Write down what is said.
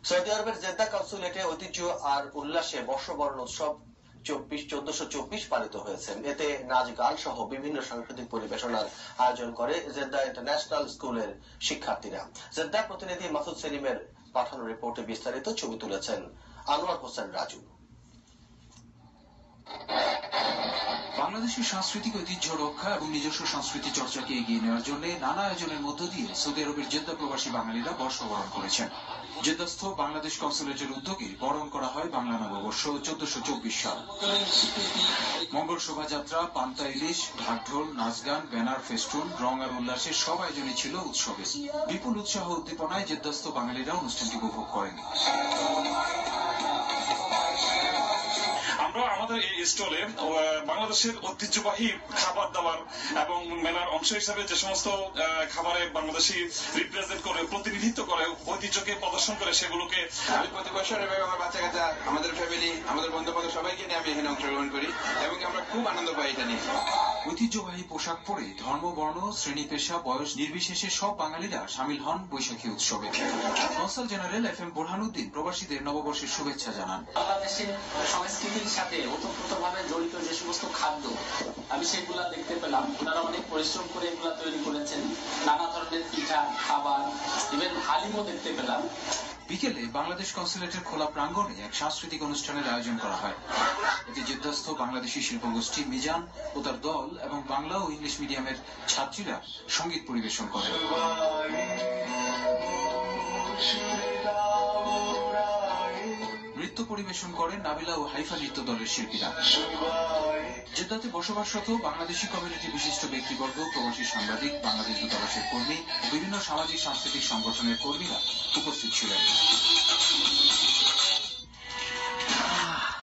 Saudi আরবের Jeddah কনসুলেটে ঐতিহ্য আর উল্লাসে বর্ষবরণ উৎসব 1424 পালিত হয়েছে। এতে নাচ গান সহ বিভিন্ন সাংস্কৃতিক পরিবেশনার আয়োজন করে জেদ্দা ইন্টারন্যাশনাল স্কুলের শিক্ষার্থীরা। জেদ্দা প্রতিনিধি মাসুদ সেলিমের পাঠানো রিপোর্টে বিস্তারিত ছবি তুলেছেন আনোয়ার হোসেন রাজু। বাংলাদেশের সাংস্কৃতিক ঐতিহ্য রক্ষা এবং নিজস্ব সংস্কৃতি চর্চাকে এগিয়ে নেওয়ার জন্য নানা আয়োজনের মধ্য দিয়ে সৌদি আরবের জেদ্দা প্রবাসী বাঙালিরা বর্ষবরণ করেছেন। জেদ্দাস্থ বাংলাদেশ কনসুলেটের উদ্যোগে বরণ করা হয় বাংলা নববর্ষ 1424 সাল। মঙ্গল শোভাযাত্রা, পান্তা ইলিশ, ঢাকঢোল, নাচ গান, ব্যানার, ফেস্টুন, রং আর উল্লাসের সব আয়োজনই ছিল উৎসবে। বিপুল উৎসাহ উদ্দীপনায় জেদ্দাস্থ বাঙালিরা অনুষ্ঠানটি উপভোগ করেন। আমরা আমাদের এই স্টলে বাংলাদেশের ঐতিহ্যবাহী খাবার দাবার এবং মেলার অংশ হিসাবে যে সমস্ত খাবারে বাংলাদেশি রিপ্রেজেন্ট করে, প্রতিনিধিত্ব করে, ঐতিহ্যকে প্রদর্শন করে, সেগুলোকে আমি প্রতি বছর এভাবে আমার বাচ্চা কাচ্চা, আমাদের ফ্যামিলি, আমাদের বন্ধু বান্ধব সবাইকে নিয়ে আমি এখানে অংশগ্রহণ করি এবং আমরা খুব আনন্দ পাই এটা নিয়ে। ঐতিহ্যবাহী পোশাক পরে ধর্ম, বর্ণ, শ্রেণী, পেশা, বয়স নির্বিশেষে সব বাঙালিরা সামিল হন বৈশাখী উৎসবে। কনসাল জেনারেল FM বোরহানুদ্দিন প্রবাসীদের নববর্ষের শুভেচ্ছা জানান। বাংলাদেশের সংস্কৃতির সাথে ওতপ্রোতভাবে জড়িত যে সমস্ত খাদ্য আমি সেগুলা দেখতে পেলাম। ওনারা অনেক পরিশ্রম করে এগুলা তৈরি করেছেন, নানা ধরনের পিঠা, খাবার, ইভেন হালিমও দেখতে পেলাম। বিকেলে বাংলাদেশ কনসুলেটের খোলা প্রাঙ্গণে এক সাংস্কৃতিক অনুষ্ঠানের আয়োজন করা হয়। এতে জেদ্দাস্থ বাংলাদেশি শিল্পগোষ্ঠী মিজান ও তার দল এবং বাংলা ও ইংলিশ মিডিয়ামের ছাত্রীরা সঙ্গীত পরিবেশন করেন। নৃত্য পরিবেশন করেন নাবিলা ও হাইফা নৃত্য দলের শিল্পীরা। জেদ্দাতে বসবাসরত বাংলাদেশি কমিউনিটি বিশিষ্ট ব্যক্তিবর্গ, প্রবাসী সাংবাদিক, বাংলাদেশ দূতাবাসের কর্মী, বিভিন্ন সামাজিক সাংস্কৃতিক সংগঠনের কর্মীরা উপস্থিত ছিলেন।